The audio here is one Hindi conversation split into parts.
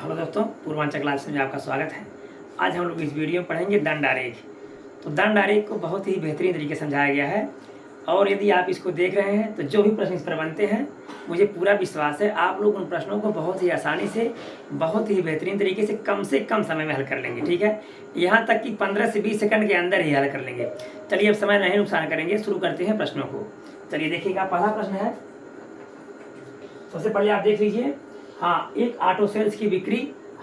हेलो दोस्तों, पूर्वांचल क्लास में आपका स्वागत है। आज हम लोग इस वीडियो में पढ़ेंगे दंड आरेख। तो दंड आरेख को बहुत ही बेहतरीन तरीके से समझाया गया है और यदि आप इसको देख रहे हैं तो जो भी प्रश्न इस पर बनते हैं, मुझे पूरा विश्वास है आप लोग उन प्रश्नों को बहुत ही आसानी से, बहुत ही बेहतरीन तरीके से कम समय में हल कर लेंगे। ठीक है, यहाँ तक कि 15 से 20 सेकंड के अंदर ही हल कर लेंगे। चलिए अब समय नहीं नुकसान करेंगे, शुरू करते हैं प्रश्नों को। चलिए देखिएगा, पहला प्रश्न है, सबसे पहले आप देख लीजिए। हाँ, एक ऑटो सेल्स की बिक्री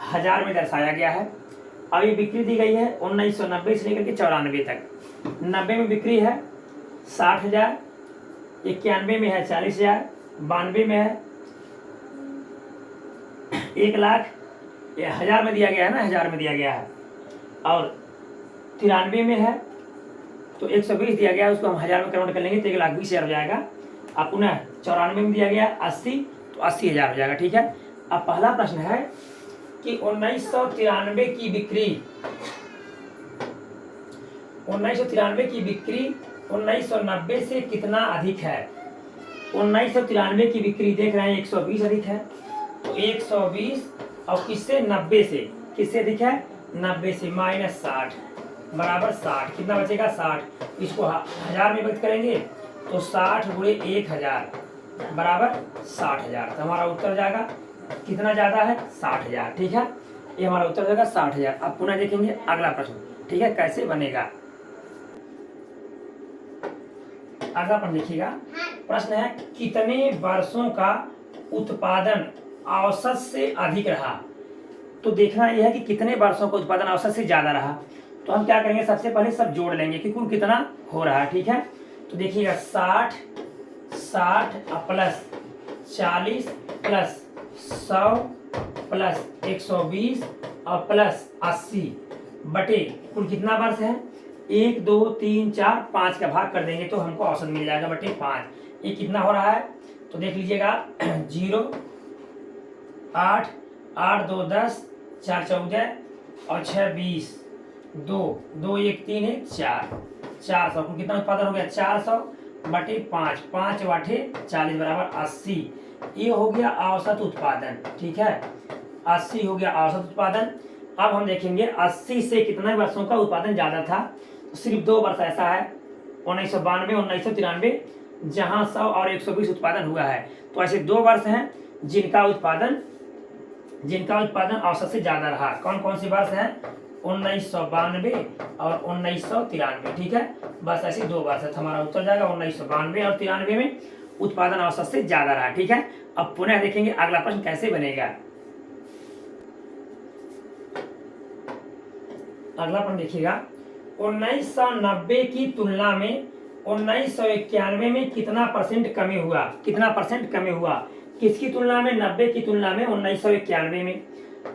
1000 में दर्शाया गया है। अब ये बिक्री दी गई है 1990 से लेकर के 94 तक। 90 में बिक्री है 60,000, 91 में है 40,000, 92 में है 1,00,000, ये 1000 में दिया गया है ना, 1000 में दिया गया है। और 93 में है तो 120 दिया गया है, उसको हम 1000 में कन्वर्ट कर लेंगे तो 1,20,000 हो जाएगा। अब पुनः 94 में दिया गया 80 तो 80,000 हो जाएगा। ठीक है, अब पहला प्रश्न है कि 1993 की बिक्री 1990 से कितना अधिक है। 1993 की बिक्री देख रहे हैं 120 अधिक है, तो 120 और किससे, 90 से, किससे अधिक है, 90 से, माइनस 60 बराबर 60, कितना बचेगा 60। इसको 1000 में व्यक्त करेंगे तो 60 गुणे 1000 बराबर 60,000। तो हमारा उत्तर जाएगा कितना ज्यादा है, 60,000। ठीक है, ये हमारा उत्तर जाएगा 60,000। अब पुनः देखेंगे अगला प्रश्न। ठीक है, कैसे बनेगा अगला प्रश्न देखिएगा। प्रश्न है, कितने वर्षों का उत्पादन औसत से अधिक रहा। तो देखना यह है कि कितने वर्षों का उत्पादन औसत से ज्यादा रहा। तो हम क्या करेंगे, सबसे पहले सब जोड़ लेंगे कि कुल कितना हो रहा है। ठीक है, तो देखिएगा 60 प्लस 40 प्लस 100 प्लस 120 और प्लस 80 बटे कुल कितना वर्ष है, 1 2 3 4 5 का भाग कर देंगे तो हमको औसत मिल जाएगा बटे 5। ये कितना हो रहा है, तो देख लीजिएगा 0 8 8 2 10 4 14 और 6 20 2 2 1 3 1 4 400। कुल कितना उत्पादन हो गया, 400 बटे 5, 5 वाटे 40 बराबर 80। ये हो गया औसत उत्पादन। ठीक है, 80 हो गया औसत उत्पादन। अब हम देखेंगे 80 से कितने वर्षों का उत्पादन ज्यादा था। तो सिर्फ 2 वर्ष ऐसा है, 1992 1993, जहां 100 और 120 उत्पादन हुआ है। तो ऐसे 2 वर्ष हैं जिनका उत्पादन औसत से ज्यादा रहा। कौन कौन से वर्ष हैं, 1992 और 1993। ठीक है, बस ऐसे 2 वर्ष है। हमारा उत्तर जाएगा 1992 और 93 में उत्पादन औसत से ज्यादा रहा। ठीक है, अब पुनः देखेंगे अगला प्रश्न कैसे बनेगा। अगला प्रश्न देखिएगा, 1990 की तुलना में 1991 में कितना परसेंट कमी हुआ। कितना परसेंट कमी हुआ किसकी तुलना में, 90 की तुलना में 1991 में।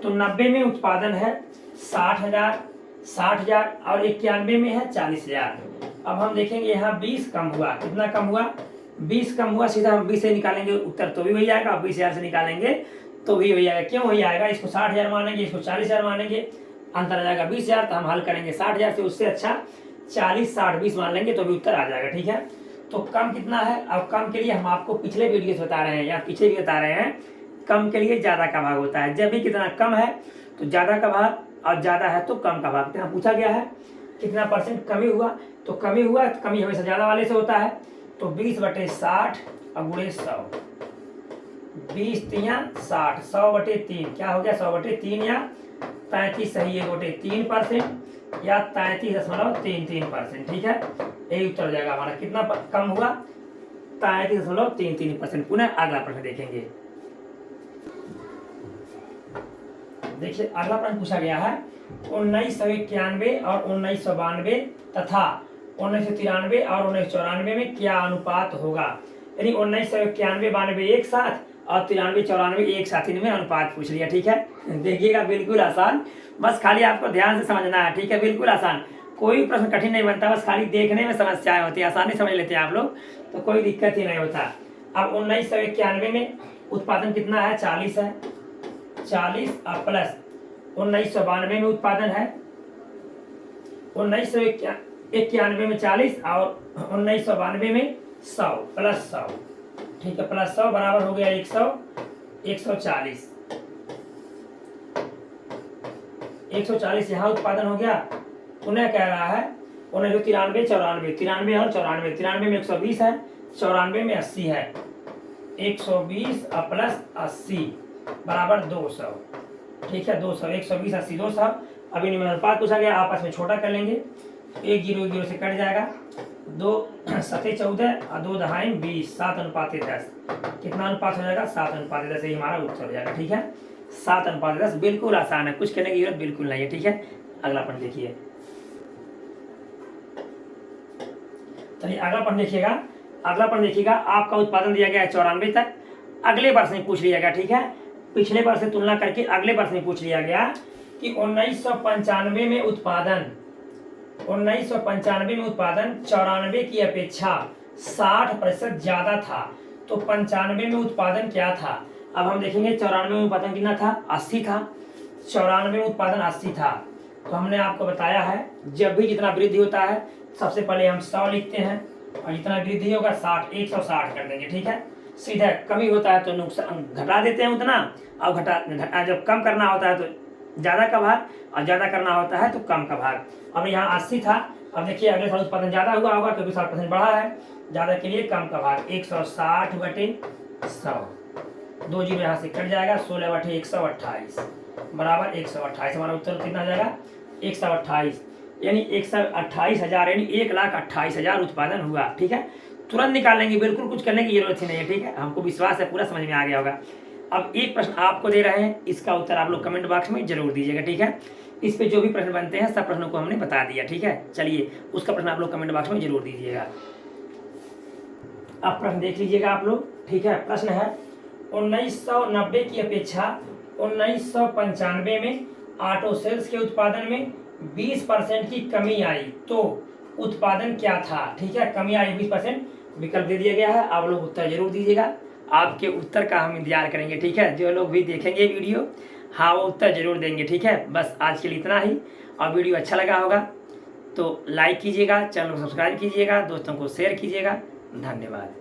तो 90 में उत्पादन है 60,000 और 91 में है 40,000। अब हम देखेंगे यहाँ 20 कम हुआ। कितना कम हुआ, 20 कम हुआ। सीधा हम 20 से निकालेंगे उत्तर तो भी वही आएगा, 20,000 से निकालेंगे तो भी वही आएगा। क्यों वही आएगा, इसको 60,000 मानेंगे, इसको 40,000 मानेंगे, अंतर आ जाएगा 20,000। तो हम हल करेंगे 60,000 से, उससे अच्छा 40 60 20 मान लेंगे तो भी उत्तर आ जाएगा। ठीक है, तो कम कितना है। अब कम के लिए हम आपको पिछले वीडियो से बता रहे हैं या पीछे भी बता रहे हैं, कम के लिए ज्यादा का भाग होता है। जब भी कितना कम है तो ज्यादा का भाग, और ज्यादा है तो कम का भाग। यहाँ पूछा गया है कितना परसेंट कमी हुआ, तो कमी हुआ, कमी हमेशा ज्यादा वाले से होता है। तो 20 बटे 60 और गुणे 100, 20 3 60, 100 बटे 3 क्या हो गया, 100 बटे 3 या 33 सही है बटे 3% या 33.33%। ठीक है, यही उत्तर हो जाएगा हमारा। कितना कम हुआ, 33.33%। पुनः अगला प्रश्न देखेंगे। देखिए अगला प्रश्न पूछा गया है, 1991 और 1992 तथा 1993 और 1994 में क्या अनुपात होगा। यानी 1991 92 एक साथ और 93 94 एक साथ, इनमें अनुपात पूछ लिया। ठीक है, देखिएगा बिल्कुल आसान, बस खाली आपको ध्यान से समझना है। ठीक है, बिल्कुल आसान, कोई प्रश्न कठिन नहीं बनता, बस खाली देखने में समस्याएं होती है, आसानी समझ लेते हैं आप लोग तो कोई दिक्कत ही नहीं होता। अब 1991 में उत्पादन कितना है, 40 है, 40 और प्लस 1992 में उत्पादन है 1991 में 40 और 1992 में 100 प्लस 100। ठीक है, प्लस 100 बराबर हो गया 100, 140। 140 यहाँ उत्पादन हो गया। पुनः कह रहा है 93 94 93 और 94, 93 में 120 है, 94 में 80 है। 120 प्लस 80 बराबर 200। ठीक है, 200, 120 80 200। अभी निम्नानुपात पूछा गया, आपस में छोटा कर लेंगे। 1 0 0 से कट जाएगा, 2 7 14 और 2 दहाई 20, 7:10। कितना अनुपात हो जाएगा? 7:10। ये हमारा उत्तर हो जाएगा। ठीक है, 7:10 बिल्कुल आसान है, कुछ करने की जरूरत बिल्कुल नहीं है। ठीक है, अगला पॉइंट देखिए। चलिए अगला पॉइंट देखिएगा। अगला पॉइंट देखिएगा, आपका उत्पादन दिया गया है 94 तक। अगले वर्ष में पूछ लिया गया। ठीक है, पिछले वर्ष से तुलना करके अगले वर्ष में पूछ लिया गया कि 1995 में उत्पादन 94 की अपेक्षा 60% ज्यादा था। तो 95 में उत्पादन क्या था? अब हम देखेंगे 94 में उत्पादन कितना था? 80 था। 94 में उत्पादन 80 था। तो हमने आपको बताया है जब भी जितना वृद्धि होता है सबसे पहले हम 100 लिखते हैं और जितना वृद्धि होगा 60, 160 कर देंगे। ठीक है, सीधा कमी होता है तो नुकसान घटा देते हैं उतना, और घटा जब कम करना होता है तो ज़्यादा का भाग, और ज़्यादा करना होता है तो कम का भाग। अब यहाँ 80 था, अब देखिए अगले साल उत्पादन ज़्यादा हुआ होगा क्योंकि 60% बढ़ा है, ज़्यादा के लिए कम का भाग 160 बटे 100। 2 जीरो यहाँ से कट जाएगा, 16 बटे 128 बराबर 128। हमारा उत्तर कितना जाएगा? 128, यानी 128,000, यानी 1,28,000 उत्पादन हुआ। ठीक है, तुरंत निकाल लेंगे, बिल्कुल कुछ करने की जरूरत ही नहीं है। ठीक है, हमको विश्वास है पूरा समझ में आ गया होगा। अब एक प्रश्न आपको दे रहे हैं, इसका उत्तर आप लोग कमेंट बॉक्स में जरूर दीजिएगा। ठीक है, इस पे जो भी प्रश्न बनते हैं सब प्रश्नों को हमने बता दिया। ठीक है, चलिए उसका प्रश्न आप लोग कमेंट बॉक्स में जरूर दीजिएगा। अब प्रश्न देख लीजिएगा आप लोग। ठीक है, प्रश्न है 1990 की अपेक्षा 1995 में ऑटो सेल्स के उत्पादन में 20% की कमी आई, तो उत्पादन क्या था? ठीक है, कमी आई 20%, विकल्प दे दिया गया है। आप लोग उत्तर जरूर दीजिएगा, आपके उत्तर का हम इंतजार करेंगे। ठीक है, जो लोग भी देखेंगे वीडियो, हाँ वो उत्तर जरूर देंगे। ठीक है, बस आज के लिए इतना ही। और वीडियो अच्छा लगा होगा तो लाइक कीजिएगा, चैनल को सब्सक्राइब कीजिएगा, दोस्तों को शेयर कीजिएगा। धन्यवाद।